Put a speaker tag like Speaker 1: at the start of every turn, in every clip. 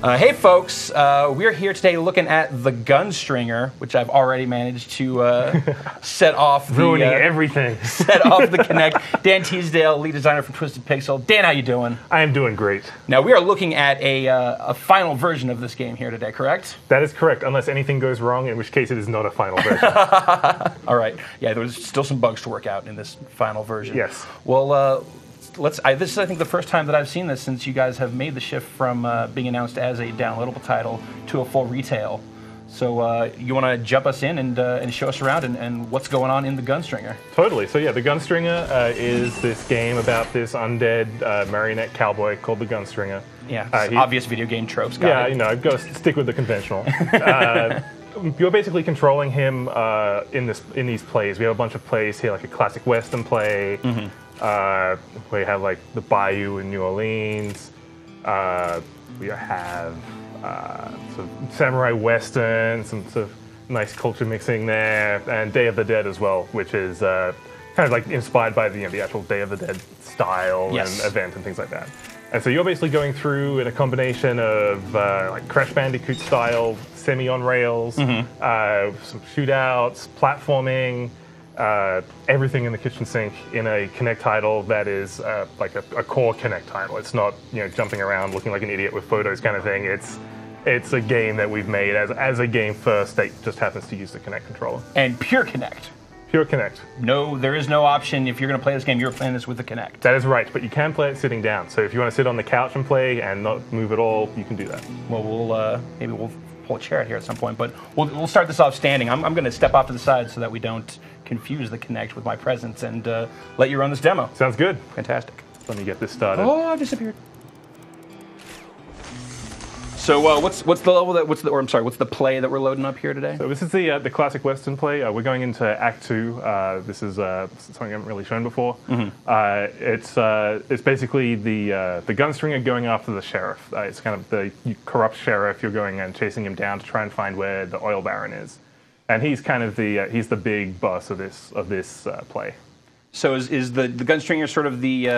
Speaker 1: Hey folks, we're here today looking at the Gunstringer, which I've already managed to set off.
Speaker 2: Ruining everything.
Speaker 1: Set off the Kinect. Dan Teasdale, lead designer for Twisted Pixel. Dan, how you doing?
Speaker 2: I am doing great.
Speaker 1: Now we are looking at a final version of this game here today, correct?
Speaker 2: That is correct, unless anything goes wrong, in which case it is not a final version.
Speaker 1: All right. Yeah, there's still some bugs to work out in this final version.
Speaker 2: Yes.
Speaker 1: Well, this is, I think, the first time that I've seen this since you guys have made the shift from being announced as a downloadable title to a full retail. So you want to jump us in and show us around and what's going on in the Gunstringer?
Speaker 2: Totally. So yeah, the Gunstringer is this game about this undead marionette cowboy called the Gunstringer.
Speaker 1: Yeah, obvious video game tropes.
Speaker 2: You know, I've got to stick with the conventional. You're basically controlling him in these plays. We have a bunch of plays here, like a classic Western play. Mm-hmm. We have like the Bayou in New Orleans. We have sort of samurai Western, some sort of nice culture mixing there, and Day of the Dead as well, which is kind of like inspired by the actual Day of the Dead style and event and things like that. And so you're basically going through in a combination of like Crash Bandicoot style, semi on rails, some shootouts, platforming. Everything in the kitchen sink in a Kinect title that is like a core Kinect title. It's not jumping around looking like an idiot with photos kind of thing. It's a game that we've made as a game first that just happens to use the Kinect controller.
Speaker 1: And pure Kinect.
Speaker 2: Pure Kinect. No,
Speaker 1: there is no option if you're going to play this game. You're playing this with the Kinect.
Speaker 2: That is right, but you can play it sitting down. So if you want to sit on the couch and play and not move at all, you can do that.
Speaker 1: Well, maybe we'll pull a chair out here at some point, but we'll start this off standing. I'm going to step off to the side so that we don't confuse the Kinect with my presence and let you run this demo.
Speaker 2: Sounds good.
Speaker 1: Fantastic.
Speaker 2: Let me get this started.
Speaker 1: Oh, I've disappeared. So what's the level what's the play that we're loading up here today?
Speaker 2: So this is the classic Western play. We're going into Act 2. This is something I haven't really shown before. Mm-hmm. It's basically the Gunstringer going after the sheriff. It's kind of the corrupt sheriff. You're going and chasing him down to try and find where the oil baron is, and he's kind of he's the big boss of this play.
Speaker 1: So is the Gunstringer sort of the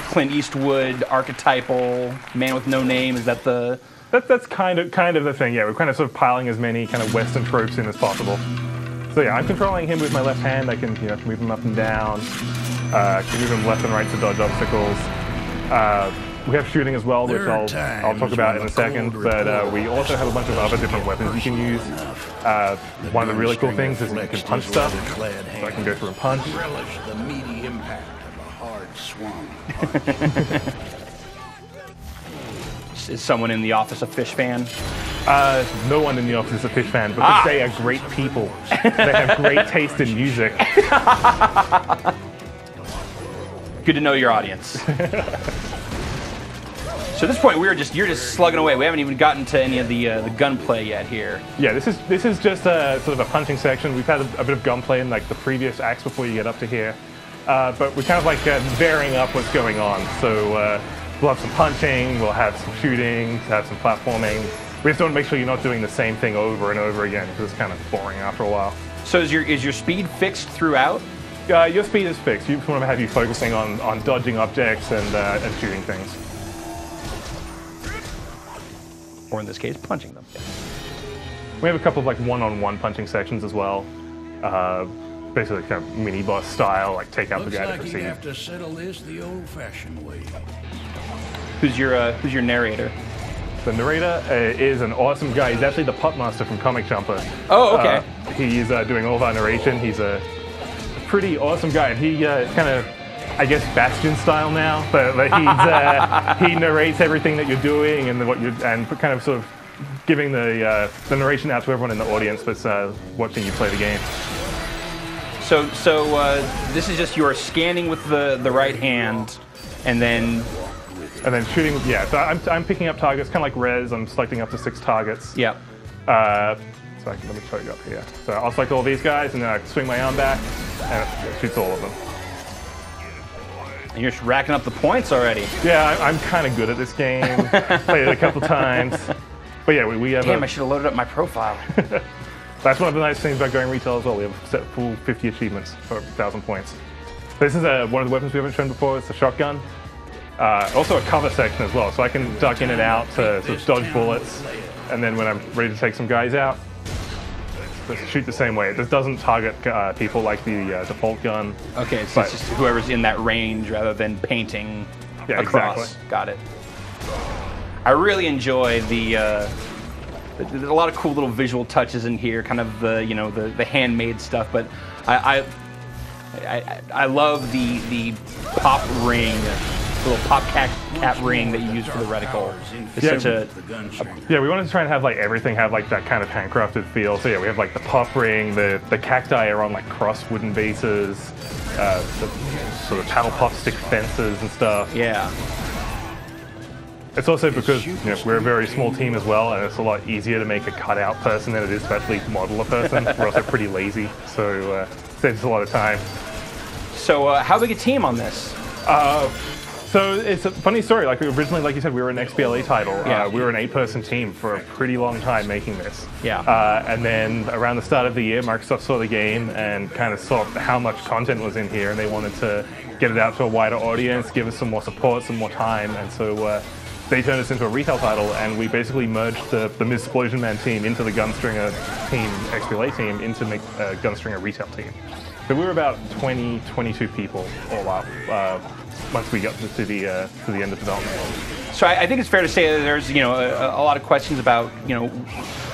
Speaker 1: Clint Eastwood archetypal man with no name? Is that the...
Speaker 2: That's kind of the thing, yeah. We're kind of sort of piling as many kind of Western tropes in as possible. So yeah, I'm controlling him with my left hand. I can move him up and down. I can move him left and right to dodge obstacles. We have shooting as well, which I'll talk about in a second. But we also have a bunch of other different weapons you can use. One of the really cool things is that you can punch stuff. So I can go through and punch.
Speaker 3: Relish the meaty impact of a hard swung.
Speaker 1: Is someone in the office a Fish fan?
Speaker 2: No one in the office is a Fish fan, because they are great people. They have great taste in music.
Speaker 1: Good to know your audience. So at this point, you're just slugging away. We haven't even gotten to any of the gunplay yet here.
Speaker 2: Yeah, this is just sort of a punching section. We've had a bit of gunplay in like the previous acts before you get up to here, but we're kind of like varying up what's going on. So we'll have some punching, we'll have some shooting, we'll have some platforming. We just want to make sure you're not doing the same thing over and over again, because it's kind of boring after a while.
Speaker 1: So is your speed fixed throughout?
Speaker 2: Your speed is fixed. You want to have you focusing on dodging objects and shooting things.
Speaker 1: Or in this case, punching them.
Speaker 2: We have a couple of like one-on-one punching sections as well. Basically kind of mini-boss style, like take out the guy to proceed.
Speaker 3: Looks like you have to settle this the old-fashioned way.
Speaker 1: Who's your narrator?
Speaker 2: The narrator is an awesome guy. He's actually the pup master from Comic Jumper.
Speaker 1: Oh, okay.
Speaker 2: He's doing all of our narration. He's a pretty awesome guy. And he kind of, I guess, Bastion style now, but he narrates everything that you're doing and kind of sort of giving the narration out to everyone in the audience that's watching you play the game.
Speaker 1: So this is just you're scanning with the right hand, and then
Speaker 2: shooting. Yeah, so I'm picking up targets, kind of like Rez. I'm selecting up to 6 targets.
Speaker 1: Yeah.
Speaker 2: So let me show you up here. So I'll select all these guys, and then I swing my arm back, and it shoots all of them.
Speaker 1: And you're just racking up the points already.
Speaker 2: Yeah, I'm kind of good at this game. Played it a couple times. But yeah, we have
Speaker 1: Damn, I should have loaded up my profile.
Speaker 2: That's one of the nice things about going retail as well. We have set full 50 achievements for 1,000 points. This is one of the weapons we haven't shown before. It's a shotgun. Also a cover section as well, so I can duck in and out to sort of dodge bullets, and then when I'm ready to take some guys out, just shoot the same way. It just doesn't target people like the default gun.
Speaker 1: Okay, so it's just whoever's in that range rather than painting across.
Speaker 2: Exactly.
Speaker 1: Got it. I really enjoy there's a lot of cool little visual touches in here, kind of the handmade stuff, but I love the pop ring, the little pop cap ring that you use for the reticle. It's such
Speaker 2: yeah, we wanted to try and have like everything have like that kind of handcrafted feel. So yeah, we have like the pop ring, the cacti are on like cross wooden bases, the sort of paddle pop stick fences and stuff.
Speaker 1: Yeah.
Speaker 2: It's also because we're a very small team as well, and it's a lot easier to make a cutout person than it is to actually model a person. We're also pretty lazy, so saves a lot of time.
Speaker 1: So how big a team on this?
Speaker 2: So it's a funny story. Like originally, like you said, we were an XBLA title. We were an 8-person team for a pretty long time making this.
Speaker 1: Yeah.
Speaker 2: And then around the start of the year, Microsoft saw the game and kind of saw how much content was in here, and they wanted to get it out to a wider audience, give us some more support, some more time, and so they turned us into a retail title, and we basically merged the Ms. Man team into the Gunstringer team, XBLA team, into make a Gunstringer retail team. So we were about 20, 22 people all up once we got to the end of development.
Speaker 1: So I think it's fair to say that there's a lot of questions about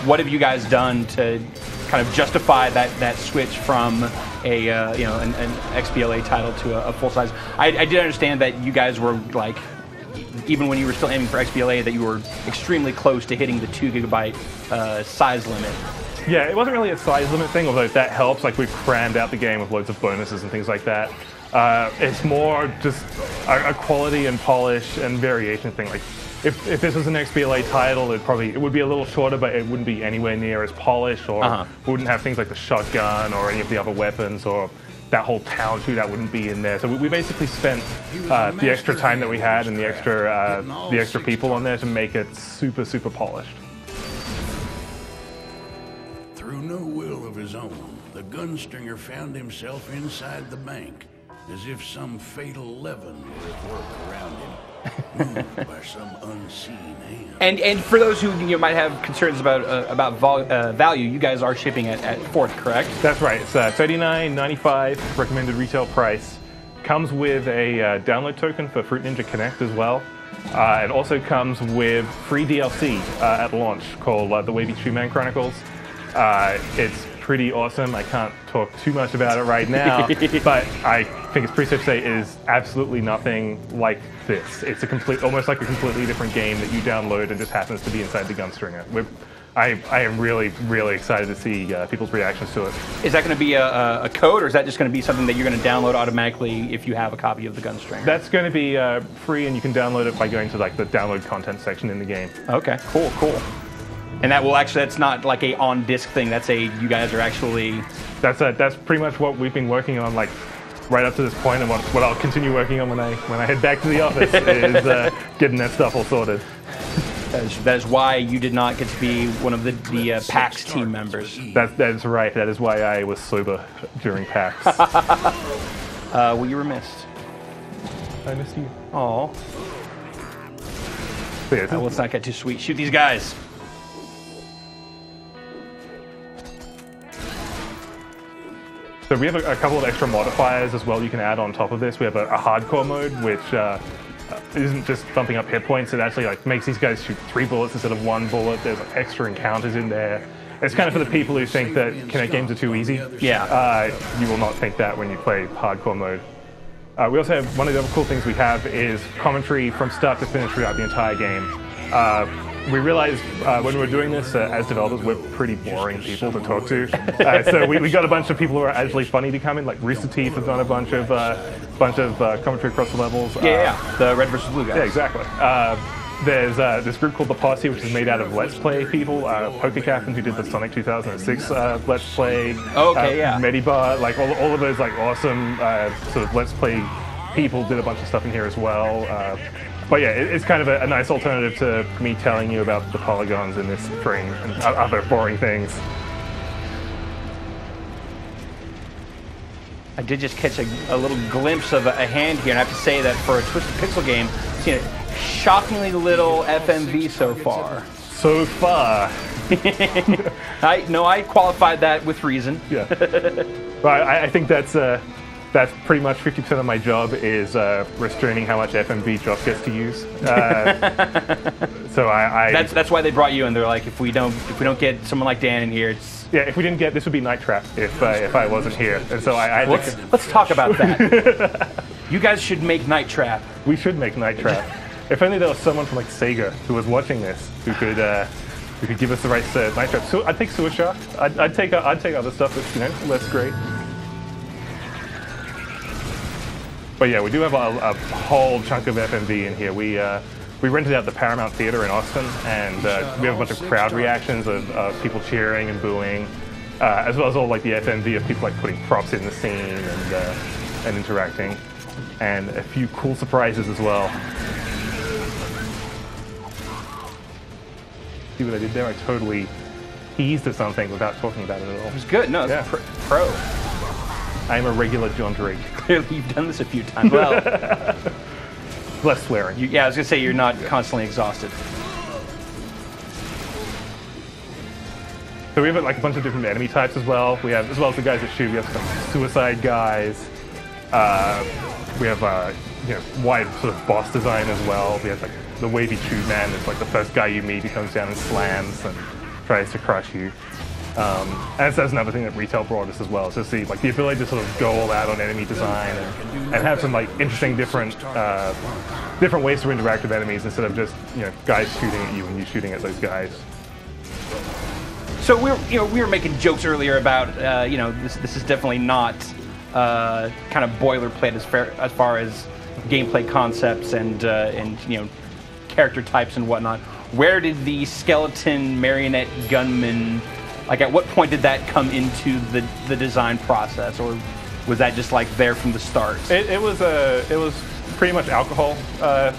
Speaker 1: what have you guys done to kind of justify that switch from an XBLA title to a full size. I did understand that you guys were like, even when you were still aiming for XBLA, that you were extremely close to hitting the 2 GB size limit.
Speaker 2: Yeah, it wasn't really a size limit thing, although that helps. Like, we've crammed out the game with loads of bonuses and things like that. It's more just a quality and polish and variation thing. Like, if this was an XBLA title, it would be a little shorter, but it wouldn't be anywhere near as polished, or wouldn't have things like the shotgun or any of the other weapons, or that whole town shootout wouldn't be in there. So we basically spent the extra time that we had and the extra people on there to make it super, super polished.
Speaker 3: Through no will of his own, the Gunstringer found himself inside the bank, as if some fatal leaven were at work around him, moved by some unseen hand.
Speaker 1: And for those who might have concerns about value, you guys are shipping at $4, correct?
Speaker 2: That's right. It's $39.95 recommended retail price. Comes with a download token for Fruit Ninja Kinect as well. It also comes with free DLC at launch called the Wavy Shoe Man Chronicles. It's pretty awesome. I can't talk too much about it right now, but I think it's pretty safe to say it is absolutely nothing like this. It's almost like a completely different game that you download and just happens to be inside the Gunstringer. I am really, really excited to see people's reactions to it.
Speaker 1: Is that going to be a code, or is that just going to be something that you're going to download automatically if you have a copy of the Gunstringer?
Speaker 2: That's going to be free, and you can download it by going to like the download content section in the game.
Speaker 1: Okay, cool. And that's not like a on-disc thing. That's you guys are actually...
Speaker 2: That's pretty much what we've been working on, like, right up to this point, and what I'll continue working on when I head back to the office is getting that stuff all sorted.
Speaker 1: That is why you did not get to be one of the PAX team members.
Speaker 2: That's right. That is why I was sober during PAX.
Speaker 1: Well, you were missed.
Speaker 2: I missed you.
Speaker 1: Aw. Let's not get too sweet. Shoot these guys.
Speaker 2: So we have a couple of extra modifiers as well you can add on top of this. We have a hardcore mode, which isn't just bumping up hit points. It actually makes these guys shoot 3 bullets instead of 1 bullet. There's extra encounters in there. It's kind of for the people who think that Kinect games are too easy.
Speaker 1: Yeah.
Speaker 2: You will not think that when you play hardcore mode. We also have, one of the other cool things we have is commentary from start to finish throughout the entire game. We realized when we were doing this, as developers, we're pretty boring people to talk to. So we got a bunch of people who are actually funny to come in, like Rooster Teeth has done a bunch of commentary across the levels.
Speaker 1: The red versus blue guys.
Speaker 2: Yeah, exactly. There's this group called The Posse, which is made out of Let's Play people. Poker Captain, who did the Sonic 2006 Let's Play. Medibar, like all of those like awesome sort of Let's Play people did a bunch of stuff in here as well. But yeah, it's kind of a nice alternative to me telling you about the polygons in this string and other boring things.
Speaker 1: I did just catch a little glimpse of a hand here, and I have to say that for a Twisted Pixel game, I've seen a shockingly little FMV so far.
Speaker 2: So far.
Speaker 1: I qualified that with reason.
Speaker 2: Yeah. Well, I think that's pretty much 50% of my job is restraining how much FMV Josh gets to use. So
Speaker 1: that's why they brought you in. They're like, if we don't get someone like Dan in here, it's
Speaker 2: if we didn't get this would be Night Trap if I wasn't here. And so
Speaker 1: let's talk about that. You guys should make Night Trap.
Speaker 2: We should make Night Trap. If only there was someone from like Sega who was watching this who could give us the right Night Trap. So I'd take Sewer Shark. I'd take other stuff that's less great. But yeah, we do have a whole chunk of FMV in here. We rented out the Paramount Theater in Austin, and we have a bunch of crowd reactions of people cheering and booing, as well as all like the FMV of people like putting props in the scene and interacting, and a few cool surprises as well. See what I did there? I totally teased at something without talking about it at all.
Speaker 1: It was good. No, it's pro.
Speaker 2: I'm a regular John Drake.
Speaker 1: Clearly, you've done this a few times. Well,
Speaker 2: less swearing.
Speaker 1: I was gonna say you're not constantly exhausted.
Speaker 2: So we have like a bunch of different enemy types as well. We have, as well as the guys that shoot, we have some suicide guys. We have wide sort of boss design as well. We have like the wavy shoot man. It's like the first guy you meet. He comes down and slams and tries to crush you. And that's another thing that retail brought us as well. So see, like the ability to sort of go all out on enemy design and have some like interesting different ways to interact with enemies instead of just guys shooting at you and you shooting at those guys.
Speaker 1: So we were making jokes earlier about this is definitely not kind of boilerplate as far as gameplay concepts and character types and whatnot. Where did the skeleton marionette gunman, like at what point did that come into the design process, or was that just like there from the start?
Speaker 2: It was pretty much alcohol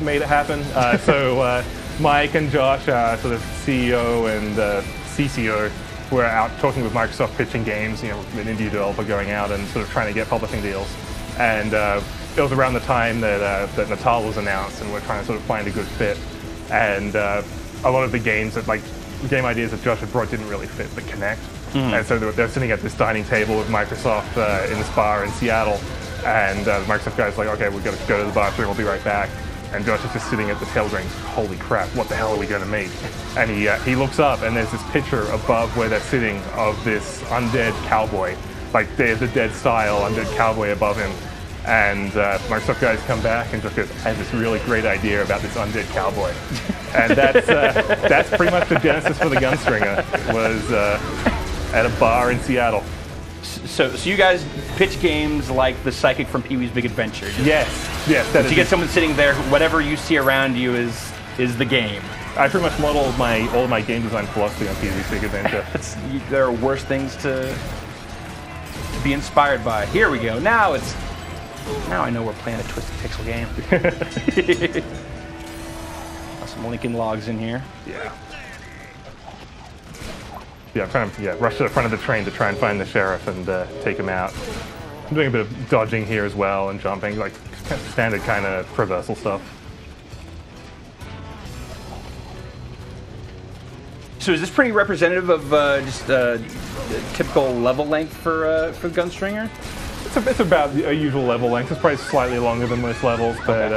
Speaker 2: made it happen. So Mike and Josh, sort of CEO and CCO, were out talking with Microsoft, pitching games, an indie developer going out and sort of trying to get publishing deals. And it was around the time that Natal was announced, and we're trying to sort of find a good fit. And a lot of the games that game ideas that Josh had brought didn't really fit the Kinect. And so they're sitting at this dining table with Microsoft in this bar in Seattle, and the Microsoft guy's like, okay, we've got to go to the bathroom, we'll be right back. And Josh is just sitting at the table going, holy crap, what the hell are we going to make? And he looks up, and there's this picture above where they're sitting of this undead cowboy, like Day of the Dead style undead cowboy above him. And Microsoft guys come back and just goes, I have this really great idea about this undead cowboy. And that's pretty much the genesis for the Gunstringer. It was at a bar in Seattle.
Speaker 1: So you guys pitch games like the Psychic from Pee-wee's Big Adventure.
Speaker 2: Yes.
Speaker 1: You get someone sitting there, whatever you see around you is the game.
Speaker 2: I pretty much modeled all of my game design philosophy on Pee-wee's Big Adventure.
Speaker 1: There are worse things to be inspired by. Here we go. Now I know we're playing a Twisted Pixel game. Some Lincoln logs in here.
Speaker 2: Yeah, I'm trying to rush to the front of the train to try and find the sheriff and take him out. I'm doing a bit of dodging here as well and jumping, like standard kind of traversal stuff.
Speaker 1: So is this pretty representative of just typical level length for Gunstringer?
Speaker 2: It's about a usual level length. It's probably slightly longer than most levels, but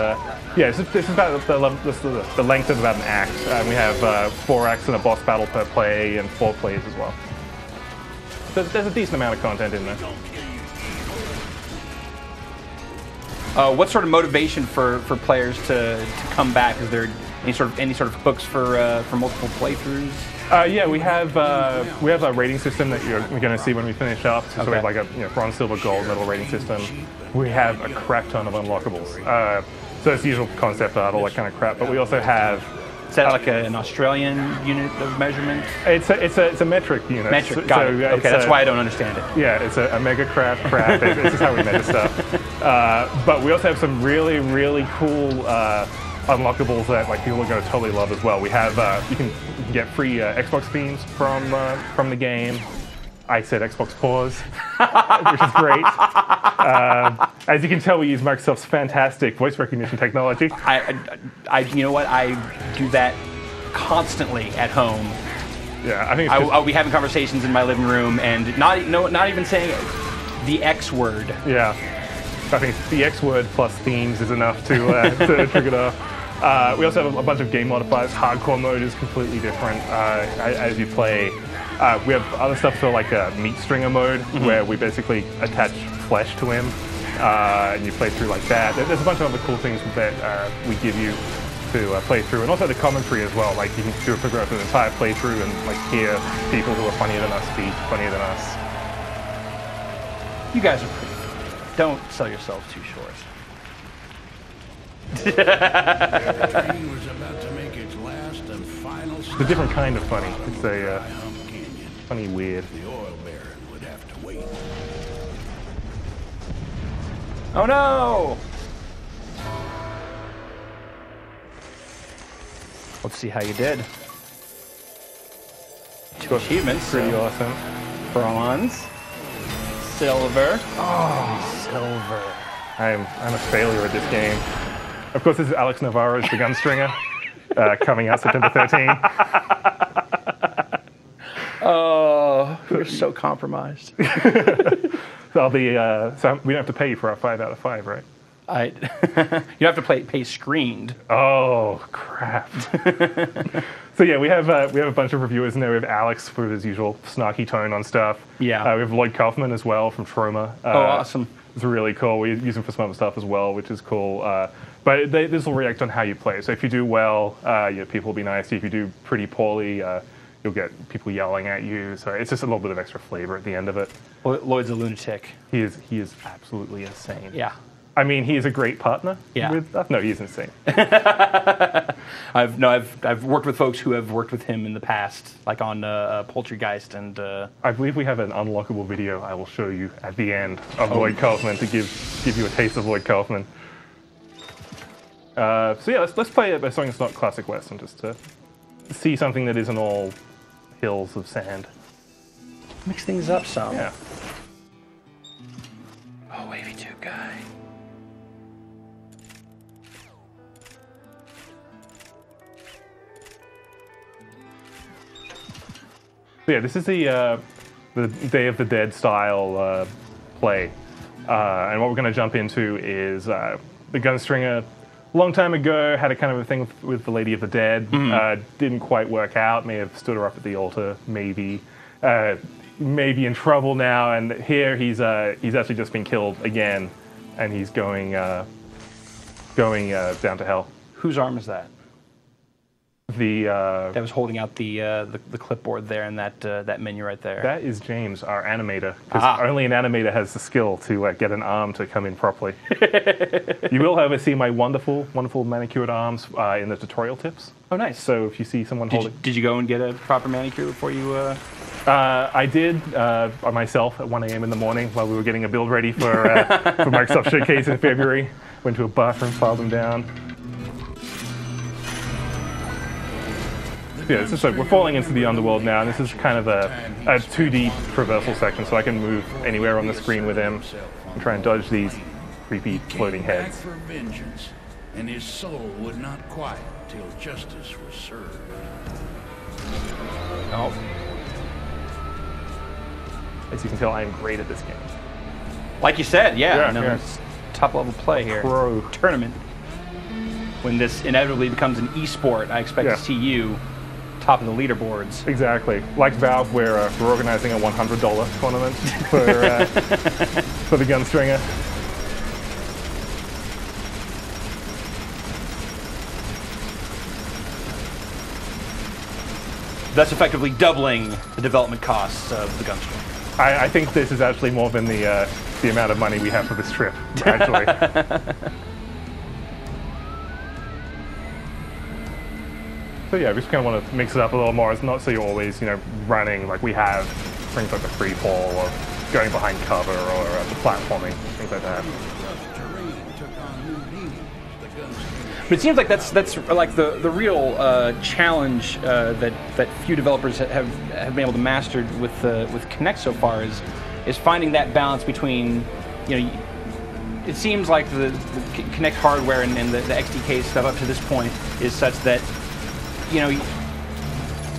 Speaker 2: it's about the length of about an act. We have 4 acts and a boss battle per play, and 4 plays as well. There's a decent amount of content in there.
Speaker 1: What sort of motivation for players to come back? Is there any sort of hooks for multiple playthroughs?
Speaker 2: Yeah, we have a rating system that you're going to see when we finish up. So we have like a bronze, silver, gold medal rating system. We have a crap ton of unlockables. So it's the usual concept art, all that kind of crap. But we also have.
Speaker 1: Is that like an Australian unit of measurement?
Speaker 2: It's a metric unit.
Speaker 1: Metric, got it. Okay, that's why I don't understand it.
Speaker 2: Yeah, it's a mega crap. This is how we measure stuff. But we also have some really, really cool unlockables that people are going to totally love as well. We have you can get free Xbox themes from the game. I said Xbox pause, which is great. As you can tell, we use Microsoft's fantastic voice recognition technology.
Speaker 1: You know what? I do that constantly at home.
Speaker 2: Yeah, I think
Speaker 1: I'll be having conversations in my living room and not even saying the X word.
Speaker 2: Yeah, I think the X word plus themes is enough to trigger it off. We also have a bunch of game modifiers. Hardcore mode is completely different as you play. We have other stuff for like a meat stringer mode, where we basically attach flesh to him, and you play through like that. There's a bunch of other cool things that we give you to play through, and also the commentary as well. Like you can go through the entire playthrough and like hear people who are funnier than us speak funnier than us.
Speaker 1: You guys are pretty funny. Don't sell yourselves too short.
Speaker 3: The train was about to make its last and final stop.
Speaker 2: It's a different kind of funny. It's a
Speaker 3: Hump Canyon.
Speaker 2: funny weird.
Speaker 3: The oil baron would have to wait.
Speaker 1: Oh no! Let's see how you did. 2 achievements.
Speaker 2: Pretty awesome.
Speaker 1: Bronze. Silver. Oh, silver.
Speaker 2: I'm a failure at this game. Of course, this is Alex Navarro's The Gunstringer, coming out September 13.
Speaker 1: Oh, you're so compromised.
Speaker 2: So I'll be. So we don't have to pay you for our 5 out of 5, right?
Speaker 1: You have to pay screened.
Speaker 2: Oh crap! So yeah, we have a bunch of reviewers in there. We have Alex with his usual snarky tone on stuff.
Speaker 1: Yeah.
Speaker 2: We have Lloyd Kaufman as well from Trauma.
Speaker 1: Awesome!
Speaker 2: It's really cool. We use him for some other stuff as well, which is cool. But this will react on how you play. So if you do well, people will be nice to you. If you do pretty poorly, you'll get people yelling at you. So it's just a little bit of extra flavor at the end of it.
Speaker 1: Lloyd's a lunatic.
Speaker 2: He is absolutely insane.
Speaker 1: Yeah.
Speaker 2: I mean, he is a great partner.
Speaker 1: Yeah.
Speaker 2: With us. No, he's insane.
Speaker 1: I've worked with folks who have worked with him in the past, like on Poultrygeist and.
Speaker 2: I believe we have an unlockable video I will show you at the end of Lloyd Kaufman to give you a taste of Lloyd Kaufman. So yeah, let's play a song that's not classic Western, just to see something that isn't all hills of sand.
Speaker 1: Mix things up some.
Speaker 2: Yeah.
Speaker 1: Oh, wavy tube guy.
Speaker 2: Yeah, this is the Day of the Dead style play, and what we're going to jump into is the Gunstringer. A long time ago, had a kind of a thing with the Lady of the Dead. Didn't quite work out. May have stood her up at the altar. Maybe in trouble now. And here he's actually just been killed again, and he's going down to hell.
Speaker 1: Whose arm is that? That was holding out the clipboard there in that menu right there.
Speaker 2: That is James, our animator. Because only an animator has the skill to get an arm to come in properly. You will, however, see my wonderful, wonderful manicured arms in the tutorial tips.
Speaker 1: Oh, nice.
Speaker 2: So if you see someone holding...
Speaker 1: Did you go and get a proper manicure before you...
Speaker 2: I did myself at 1 a.m. in the morning while we were getting a build ready for Microsoft Showcase in February. Went to a bathroom, filed them down. Yeah, it's just like we're falling into the underworld now, and this is kind of a 2D traversal section, so I can move anywhere on the screen with him and try and dodge these creepy floating heads.
Speaker 3: For vengeance, and his soul would not quiet till justice was served.
Speaker 1: Oh.
Speaker 2: As you can tell, I am great at this game.
Speaker 1: Like you said, yeah.
Speaker 2: Yeah.
Speaker 1: Top level play here.
Speaker 2: Pro.
Speaker 1: Tournament. When this inevitably becomes an esport, I expect to see you top of the leaderboards.
Speaker 2: Exactly. Like Valve, we're organizing a $100 tournament for the Gunstringer.
Speaker 1: Thus effectively doubling the development costs of the Gunstringer.
Speaker 2: I think this is actually more than the amount of money we have for this trip, actually. So yeah, we just kind of want to mix it up a little more. It's not so you're always, running like we have things like the free fall or going behind cover or the platforming, things like that.
Speaker 1: But it seems like that's like the real challenge that few developers have been able to master with Kinect so far is finding that balance between, you know, it seems like the Kinect hardware and the XDK stuff up to this point is such that, you know,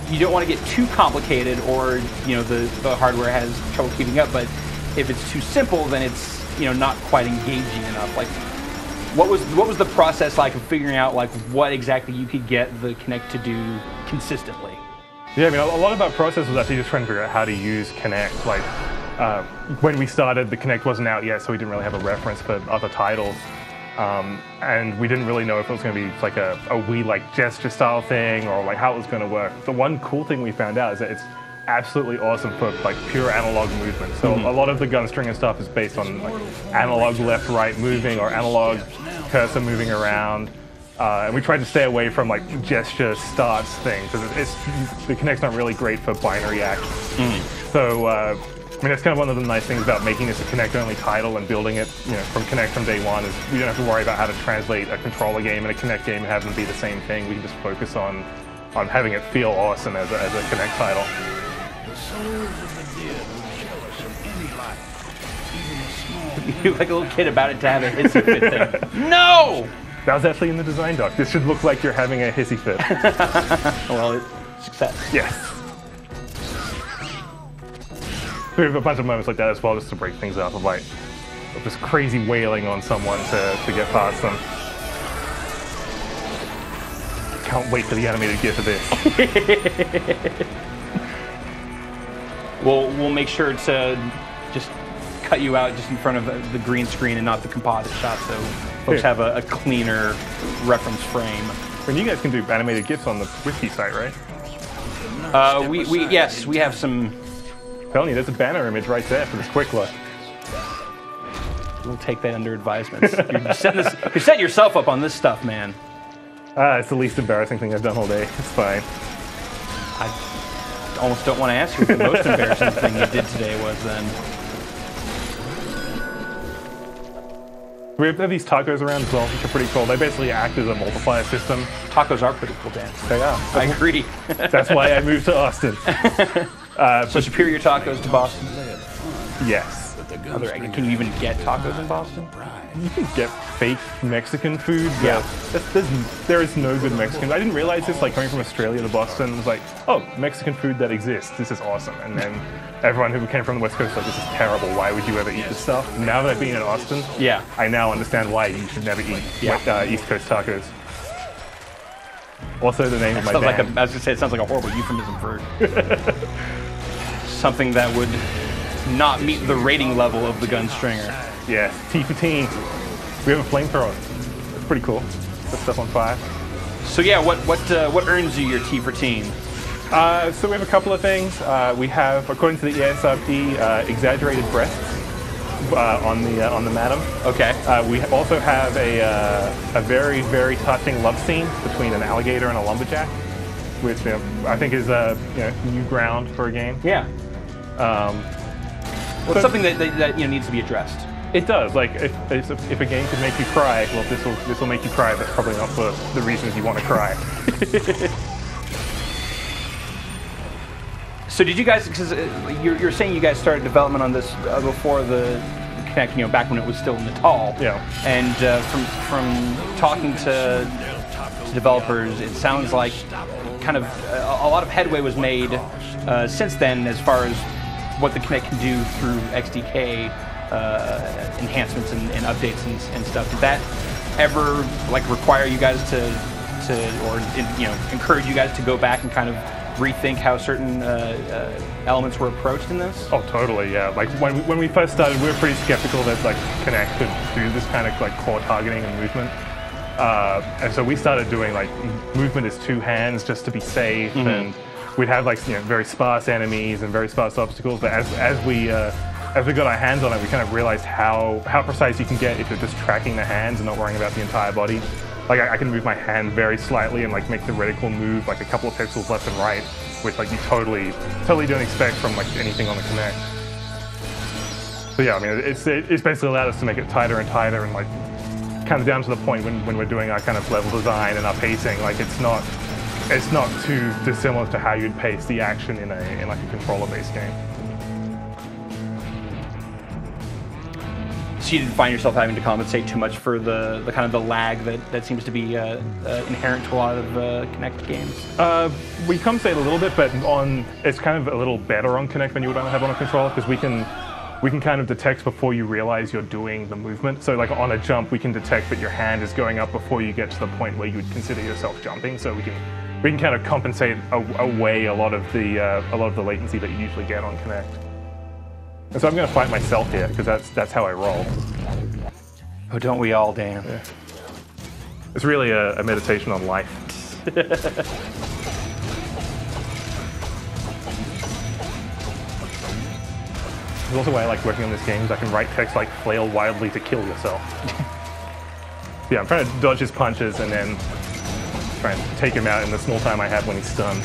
Speaker 1: you don't want to get too complicated, or, you know, the hardware has trouble keeping up. But if it's too simple, then it's, you know, not quite engaging enough. Like, what was the process like of figuring out like what exactly you could get the Kinect to do consistently?
Speaker 2: Yeah, I mean, a lot of our process was actually just trying to figure out how to use Kinect. Like, when we started, the Kinect wasn't out yet, so we didn't really have a reference for other titles. And we didn't really know if it was going to be like a Wii like gesture style thing, or like how it was going to work. The one cool thing we found out is that it's absolutely awesome for like pure analog movement. So a lot of the Gunstringer stuff is based on like analog left-right moving, or analog cursor moving around. And we tried to stay away from like gesture starts things, because the Kinect's not really great for binary actions. So I mean, that's kind of one of the nice things about making this a Kinect-only title and building it, you know, from Kinect from day one, is we don't have to worry about how to translate a controller game and a Kinect game and have them be the same thing. We can just focus on having it feel awesome as a Kinect title.
Speaker 3: The souls of the dead were jealous of any life, even a small.
Speaker 1: You're like a little kid about it to have a hissy fit thing. No!
Speaker 2: That was actually in the design doc. This should look like you're having a hissy fit.
Speaker 1: Well, success.
Speaker 2: Yes. We have a bunch of moments like that as well, just to break things up, of just crazy wailing on someone to get past them. Can't wait for the animated GIF of this.
Speaker 1: We'll make sure to just cut you out just in front of the green screen and not the composite shot, so folks have a cleaner reference frame.
Speaker 2: I mean, you guys can do animated GIFs on the wiki site, right?
Speaker 1: Yes, we have some.
Speaker 2: Telling you, there's a banner image right there for this quick look.
Speaker 1: We'll take that under advisement. You're setting yourself up on this stuff, man.
Speaker 2: It's the least embarrassing thing I've done all day. It's fine.
Speaker 1: I almost don't want to ask you what the most embarrassing thing you did today was then.
Speaker 2: We have these tacos around as well, which are pretty cool. They basically act as a multiplier system.
Speaker 1: Tacos are pretty cool, Dan.
Speaker 2: They are.
Speaker 1: I agree.
Speaker 2: That's why I moved to Austin.
Speaker 1: So superior tacos to Boston?
Speaker 2: Yes.
Speaker 1: Can you even get tacos in Boston?
Speaker 2: You can get fake Mexican food.
Speaker 1: Yeah.
Speaker 2: There is no good Mexican. I didn't realize this, like, coming from Australia to Boston. It was like, oh, Mexican food that exists. This is awesome. And then everyone who came from the West Coast was like, this is terrible. Why would you ever eat this stuff? Now that I've been in Austin, I now understand why you should never eat East Coast tacos. Also, the name of my band.
Speaker 1: I was going to say, it sounds like a horrible euphemism for something that would not meet the rating level of the Gunstringer.
Speaker 2: Yes, T for teen. We have a flamethrower. It's pretty cool. Set stuff on fire.
Speaker 1: So yeah, what earns you your T for teen?
Speaker 2: So we have a couple of things. We have, according to the ESRB, exaggerated breasts on the madam.
Speaker 1: Okay.
Speaker 2: We also have a very, very touching love scene between an alligator and a lumberjack, which I think is new ground for a game.
Speaker 1: Yeah. Well, it's something that needs to be addressed.
Speaker 2: It does. Like, if a game could make you cry, well, this will make you cry, but probably not for the reasons you want to cry.
Speaker 1: So did you guys? Because you're saying you guys started development on this before the Kinect, back when it was still Natal.
Speaker 2: Yeah.
Speaker 1: And from talking to developers, it sounds like kind of a lot of headway was made since then, as far as what the Kinect can do through XDK enhancements and updates and stuff. Did that ever require you guys to encourage you guys to go back and kind of rethink how certain elements were approached in this?
Speaker 2: Oh, totally, yeah. Like when we first started, we were pretty skeptical that Kinect could do this kind of core targeting and movement. And so we started doing movement as two hands just to be safe, and we'd have very sparse enemies and very sparse obstacles. But as we got our hands on it, we kind of realized how precise you can get if you're just tracking the hands and not worrying about the entire body. Like I can move my hand very slightly and make the reticle move a couple of pixels left and right, which you totally don't expect from anything on the Kinect. So yeah, I mean it's basically allowed us to make it tighter and tighter and kind of down to the point when we're doing our kind of level design and our pacing. Like it's not too dissimilar to how you'd pace the action in like a controller-based game.
Speaker 1: So you didn't find yourself having to compensate too much for the kind of the lag that seems to be inherent to a lot of Kinect games?
Speaker 2: We compensate a little bit, but it's kind of a little better on Kinect than you would have on a controller, because we can kind of detect before you realize you're doing the movement. So like on a jump, we can detect that your hand is going up before you get to the point where you would consider yourself jumping. So we can kind of compensate away a lot of the latency that you usually get on Kinect. And so I'm going to fight myself here, because that's how I roll.
Speaker 1: Oh, don't we all, Dan?
Speaker 2: Yeah. It's really a meditation on life. It's also why I like working on this game, is I can write text like flail wildly to kill yourself. Yeah, I'm trying to dodge his punches and then try and take him out in the small time I have when he's stunned.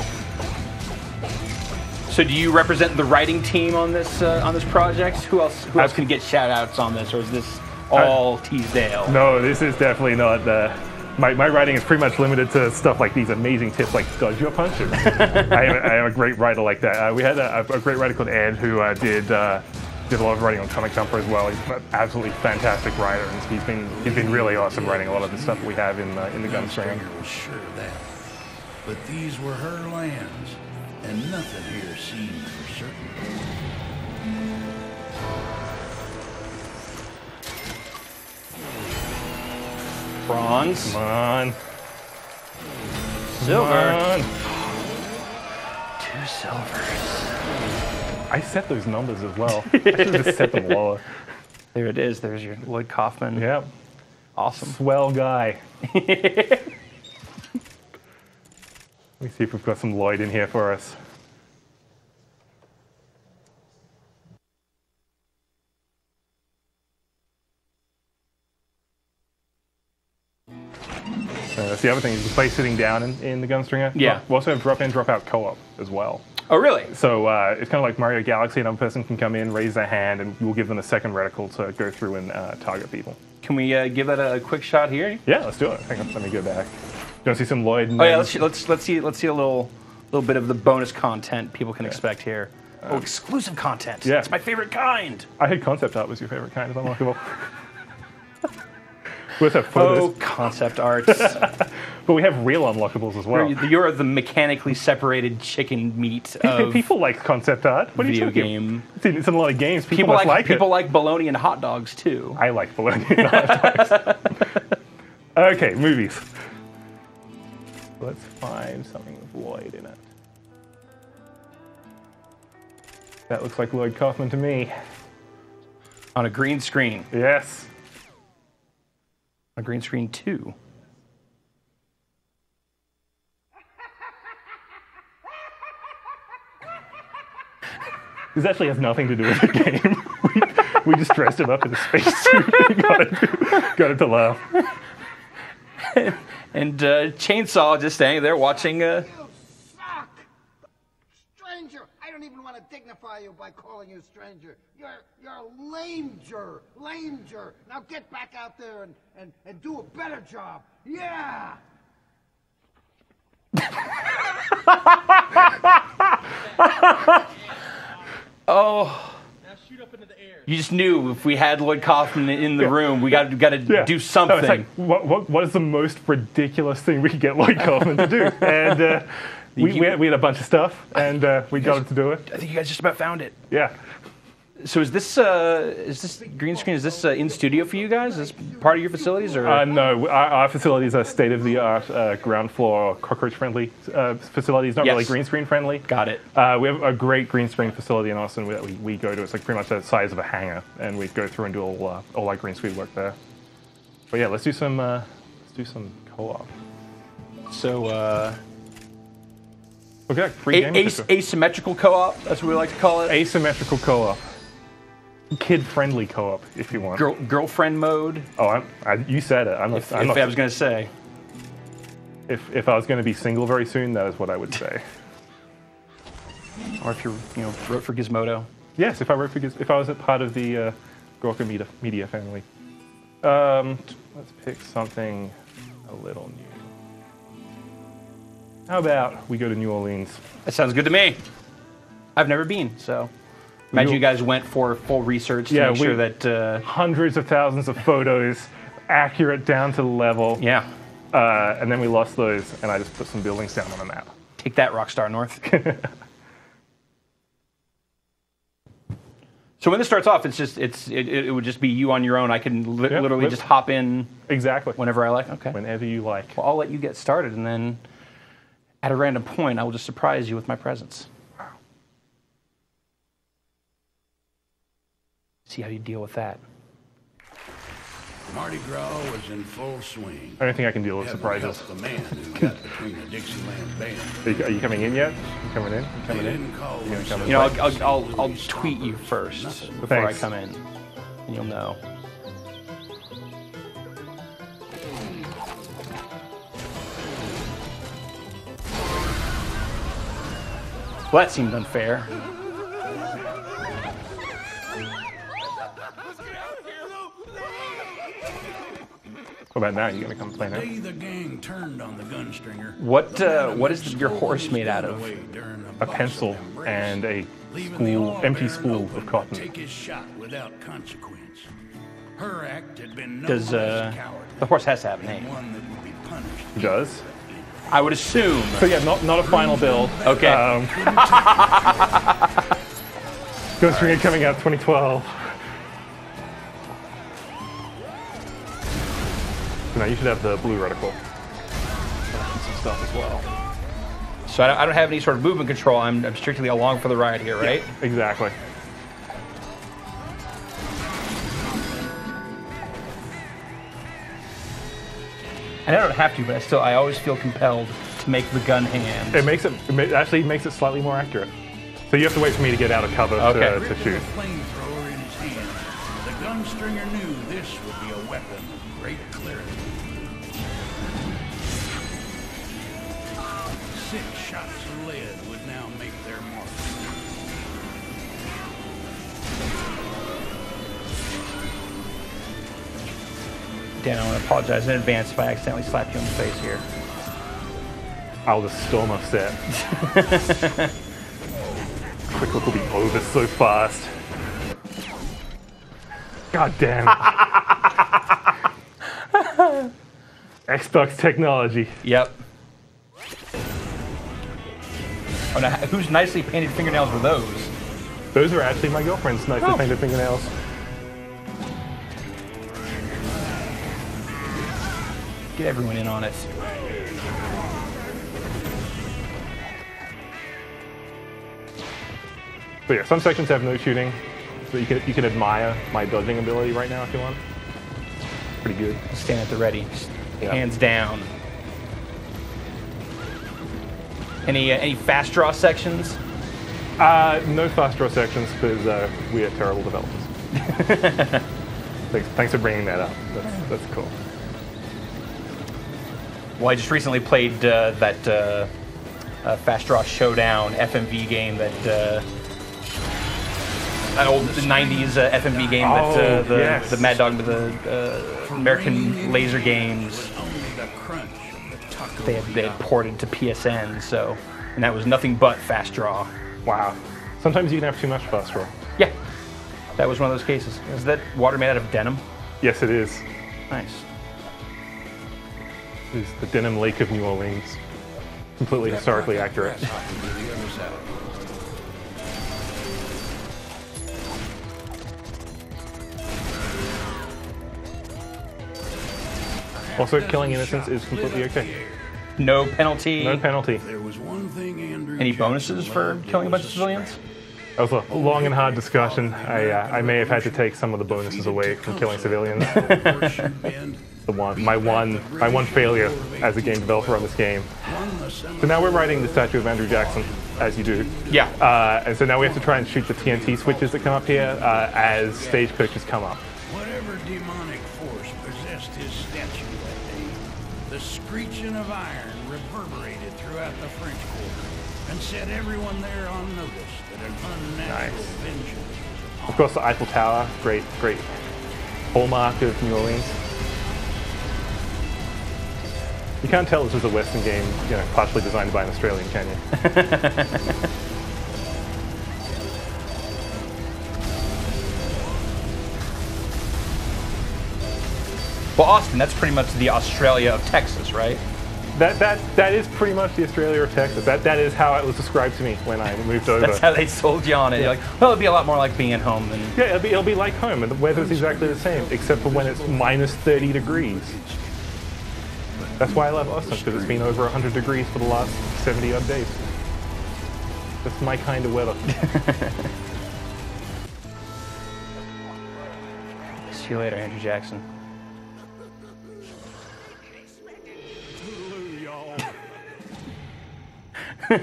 Speaker 1: So do you represent the writing team on this project? Who else can get shout-outs on this, or is this all Teasdale?
Speaker 2: No, this is definitely not my writing is pretty much limited to stuff like these amazing tips like dodge your punches. I am a great writer like that. We had a great writer called Ed who did a lot of writing on Comic Jumper as well. He's an absolutely fantastic writer, and he's been really awesome writing a lot of the stuff that we have in the Gunstringer.
Speaker 3: Was sure of that. But these were her lands, and nothing here seemed for certain.
Speaker 1: Bronze.
Speaker 2: Come on.
Speaker 1: Silver.
Speaker 2: Come on.
Speaker 1: 2 silvers.
Speaker 2: I set those numbers as well. I should have just set them lower.
Speaker 1: There it is. There's your Lloyd Kaufman.
Speaker 2: Yep.
Speaker 1: Awesome.
Speaker 2: Swell guy. Let me see if we've got some Lloyd in here for us. That's the other thing, is you can play sitting down in the Gunstringer.
Speaker 1: Yeah.
Speaker 2: We also have drop-in, drop-out co-op as well.
Speaker 1: Oh, really?
Speaker 2: So it's kind of like Mario Galaxy. Another person can come in, raise their hand, and we'll give them a second reticle to go through and target people.
Speaker 1: Can we give that a quick shot here?
Speaker 2: Yeah, let's do it. Hang on, let me go back. You want to see some Lloyd?
Speaker 1: Oh yeah, let's see a little bit of the bonus content people can expect here. Exclusive content.
Speaker 2: Yeah.
Speaker 1: It's my favorite kind.
Speaker 2: I heard concept art was your favorite kind of unlockable. We also have photos.
Speaker 1: Oh, concept arts.
Speaker 2: But we have real unlockables as well.
Speaker 1: You're the mechanically separated chicken meat of
Speaker 2: people like concept art. What
Speaker 1: video
Speaker 2: are you talking?
Speaker 1: game.
Speaker 2: It's in a lot of games. People must like it.
Speaker 1: People like bologna and hot dogs too.
Speaker 2: I like bologna and hot dogs. Okay, movies. Let's find something with Lloyd in it. That looks like Lloyd Kaufman to me.
Speaker 1: On a green screen.
Speaker 2: Yes.
Speaker 1: A green screen 2.
Speaker 2: This actually has nothing to do with the game. we just dressed him up in a spacesuit and got it to laugh.
Speaker 1: And Chainsaw just standing there watching.
Speaker 4: You suck! Stranger! I don't even want to dignify you by calling you stranger. You're lameger. Lameger. Now get back out there and do a better job. Yeah!
Speaker 1: Oh. You just knew if we had Lloyd Kaufman in the room, we got to do something.
Speaker 2: No, it's like, what is the most ridiculous thing we could get Lloyd Kaufman to do? And we had a bunch of stuff, and we got him to do it.
Speaker 1: I think you guys just about found it.
Speaker 2: Yeah.
Speaker 1: So is this green screen? Is this in studio for you guys? Is this part of your facilities, or
Speaker 2: no? Our facilities are state-of-the-art, ground floor, cockroach-friendly facilities. Not really green screen friendly.
Speaker 1: Got it.
Speaker 2: We have a great green screen facility in Austin that we go to. It's like pretty much the size of a hangar, and we go through and do all our green screen work there. But yeah, let's do some co-op.
Speaker 1: So.
Speaker 2: Okay,
Speaker 1: asymmetrical co-op. That's what we like to call it.
Speaker 2: Asymmetrical co-op. Kid-friendly co-op, if you want.
Speaker 1: Girlfriend mode.
Speaker 2: Oh, you said it. I was
Speaker 1: going to say.
Speaker 2: If I was going to be single very soon, that is what I would say.
Speaker 1: Or if you wrote for Gizmodo.
Speaker 2: Yes, if I wrote for if I was a part of the Gorka Media family. Let's pick something a little new. How about we go to New Orleans?
Speaker 1: That sounds good to me. I've never been, so imagine you guys went for full research to make sure that
Speaker 2: hundreds of thousands of photos, accurate down to the level.
Speaker 1: Yeah.
Speaker 2: And then we lost those, and I just put some buildings down on the map.
Speaker 1: Take that, Rockstar North. So when this starts off, it would just be you on your own. I can literally just hop in
Speaker 2: exactly
Speaker 1: whenever I like. Okay.
Speaker 2: Whenever you like.
Speaker 1: Well, I'll let you get started, and then at a random point, I will just surprise you with my presence.
Speaker 2: Wow.
Speaker 1: See how you deal with that.
Speaker 3: Mardi Gras was in full swing.
Speaker 2: I don't think I can deal with
Speaker 3: Heaven
Speaker 2: surprises.
Speaker 3: help the man who got between the Dixieland band.
Speaker 2: Are you coming in yet? You coming in? You coming
Speaker 3: They
Speaker 2: in?
Speaker 3: didn't call
Speaker 2: You gonna come in?
Speaker 1: You know,
Speaker 3: themselves
Speaker 1: I'll
Speaker 3: Louis
Speaker 1: tweet you
Speaker 3: Stompers.
Speaker 1: first
Speaker 3: Nothing.
Speaker 1: before
Speaker 2: Thanks.
Speaker 1: I come in, and you'll know. Well, that seemed unfair.
Speaker 2: What about now? You gonna come play now?
Speaker 3: The day the gang turned on the Gunstringer.
Speaker 1: What is your horse made out of?
Speaker 2: A pencil and a empty spool of cotton.
Speaker 3: Take his shot without consequence. Her act had been no
Speaker 1: Does
Speaker 3: less cowardly,
Speaker 1: the horse has to have a name?
Speaker 3: one that would be punished.
Speaker 2: He does.
Speaker 1: I would assume.
Speaker 2: So yeah, not a final build.
Speaker 1: Okay.
Speaker 2: Gunstringer coming out 2012. So now you should have the blue reticle. Some stuff as well.
Speaker 1: So I don't have any sort of movement control. I'm strictly along for the ride here, right?
Speaker 2: Yeah, exactly.
Speaker 1: And I don't have to, but I always feel compelled to make the gun hand.
Speaker 2: It actually makes it slightly more accurate. So you have to wait for me to get out of cover to
Speaker 3: Gripping
Speaker 2: shoot.
Speaker 3: a flamethrower in his hand, the Gunstringer knew this would be a weapon of great clarity. 6 shots of lead would now make their mark.
Speaker 1: Dan, I want to apologize in advance if I accidentally slapped you in the face here.
Speaker 2: I'll just storm off set. Quick look will be over so fast. God damn. Xbox technology.
Speaker 1: Yep. Oh, now, whose nicely painted fingernails were those?
Speaker 2: Those are actually my girlfriend's nicely painted fingernails.
Speaker 1: Get everyone in on it.
Speaker 2: But yeah, some sections have no shooting, so you can admire my dodging ability right now if you want. Pretty good.
Speaker 1: Stand at the ready.
Speaker 2: Yeah.
Speaker 1: Hands down. Any fast draw sections?
Speaker 2: No fast draw sections because we are terrible developers. Thanks for bringing that up. That's cool.
Speaker 1: Well, I just recently played that Fast Draw Showdown FMV game that an old 90s FMV game that
Speaker 2: yes.
Speaker 1: the Mad Dog with the American Laser Games they had ported to PSN, so and that was nothing but Fast Draw.
Speaker 2: Wow. Sometimes you can have too much fast draw.
Speaker 1: Yeah, that was one of those cases. Is that water made out of denim?
Speaker 2: Yes, it is.
Speaker 1: Nice.
Speaker 2: It's the Denim Lake of New Orleans. Completely historically accurate. Also, killing innocents is completely okay.
Speaker 1: No penalty.
Speaker 2: No penalty.
Speaker 3: There was one thing Andrew
Speaker 1: Any
Speaker 3: Jackson
Speaker 1: bonuses for
Speaker 3: learned
Speaker 1: killing a bunch of
Speaker 3: was
Speaker 1: civilians?
Speaker 2: That was a long and hard discussion. I may have had to take some of the bonuses away from killing civilians. My one failure as a game developer on this game. So now we're writing the statue of Andrew Jackson, as you do.
Speaker 1: Yeah.
Speaker 2: And so now we have to try and shoot the TNT switches that come up here as stagecoaches come up.
Speaker 3: Whatever demonic force possessed his statue that day, the screeching of iron reverberated throughout the French Quarter and set everyone there on notice that an unnatural vengeance was upon
Speaker 2: Of course, the Eiffel Tower, great hallmark of New Orleans. You can't tell this was a Western game, partially designed by an Australian, can you?
Speaker 1: Well, Austin, that's pretty much the Australia of Texas, right?
Speaker 2: That is pretty much the Australia of Texas. That is how it was described to me when I moved over.
Speaker 1: That's how they sold you on it. You're like, well, it'd be a lot more like being at home than...
Speaker 2: Yeah, it'll be like home, and the weather's exactly the same, except for when it's minus 30 degrees. That's why I love Austin, because it's been over 100 degrees for the last 70-odd days. That's my kind of weather.
Speaker 1: See you later, Andrew Jackson.
Speaker 2: I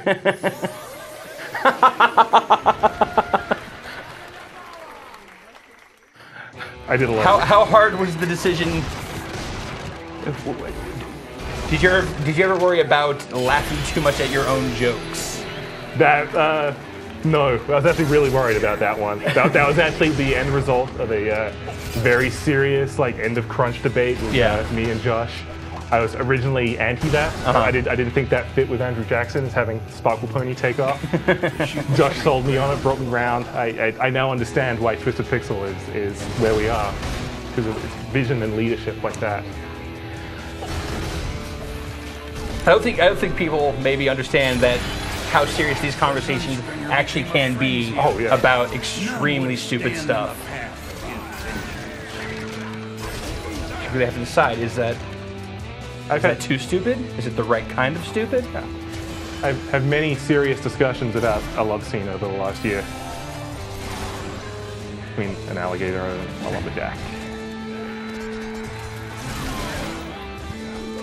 Speaker 2: did a lot.
Speaker 1: How hard was the decision? Did you ever worry about laughing too much at your own jokes?
Speaker 2: No, I was actually really worried about that one. That was actually the end result of a very serious end of crunch debate with me and Josh. I was originally anti that. I didn't think that fit with Andrew Jackson as having Sparkle Pony take off. Josh sold me on it, brought me round. I now understand why Twisted Pixel is where we are, because of its vision and leadership like that.
Speaker 1: I don't think people maybe understand that how serious these conversations actually can be about extremely stupid stuff. What they have to decide is that too stupid? Is it the right kind of stupid?
Speaker 2: Yeah. I've had many serious discussions about a love scene over the last year between an alligator and a lumberjack.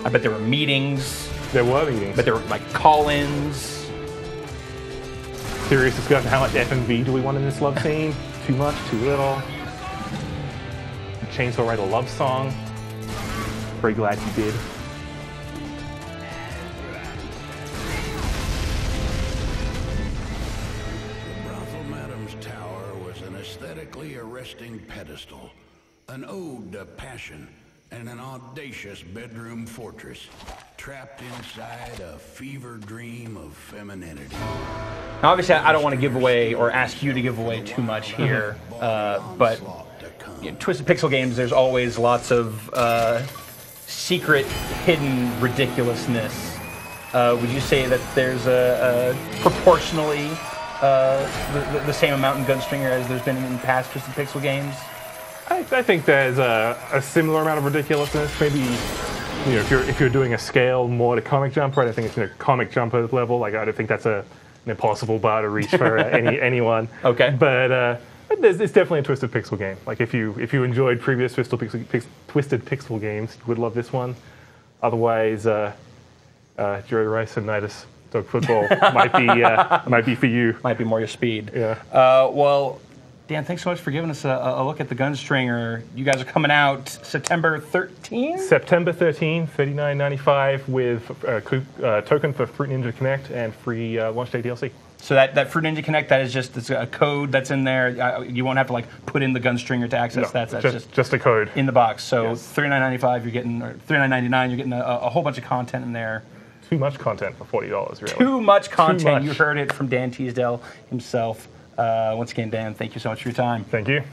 Speaker 1: I bet there were meetings.
Speaker 2: There were meetings.
Speaker 1: But there were call-ins.
Speaker 2: Serious discussion. How much FMV do we want in this love scene? Too much? Too little? Chainsaw write a love song. Very glad you did.
Speaker 3: Aesthetically arresting pedestal, an ode to passion, and an audacious bedroom fortress, trapped inside a fever dream of femininity.
Speaker 1: Now, obviously, I don't want to give away or ask you to give away too much here, but Twisted Pixel games, there's always lots of secret, hidden ridiculousness. Would you say that there's a proportionally the same amount in Gunstringer as there's been in past Twisted Pixel games?
Speaker 2: I think there's a similar amount of ridiculousness. Maybe if you're doing a scale more to Comic Jumper, I don't think it's Comic Jumper level. I don't think that's an impossible bar to reach for anyone.
Speaker 1: Okay.
Speaker 2: But it's definitely a Twisted Pixel game. If you enjoyed previous Twisted Pixel games, you would love this one. Otherwise, Jerry Rice and Nidus Dog Football might be for you.
Speaker 1: Might be more your speed.
Speaker 2: Yeah.
Speaker 1: Well, Dan, thanks so much for giving us a look at the Gunstringer. You guys are coming out September 13th?
Speaker 2: September 13th, $39.95 with a token for Fruit Ninja Connect and free launch day DLC.
Speaker 1: So that Fruit Ninja Connect, that is just a code that's in there. You won't have to put in the Gunstringer to access that. That's
Speaker 2: just a code
Speaker 1: in the box. So
Speaker 2: yes.
Speaker 1: $39.95, you're getting, or $39.99, you're getting a whole bunch of content in there.
Speaker 2: Too much content for $40, really.
Speaker 1: Too much content.
Speaker 2: Too much.
Speaker 1: You heard it from Dan Teasdale himself. Once again, Dan, thank you so much for your time.
Speaker 2: Thank you.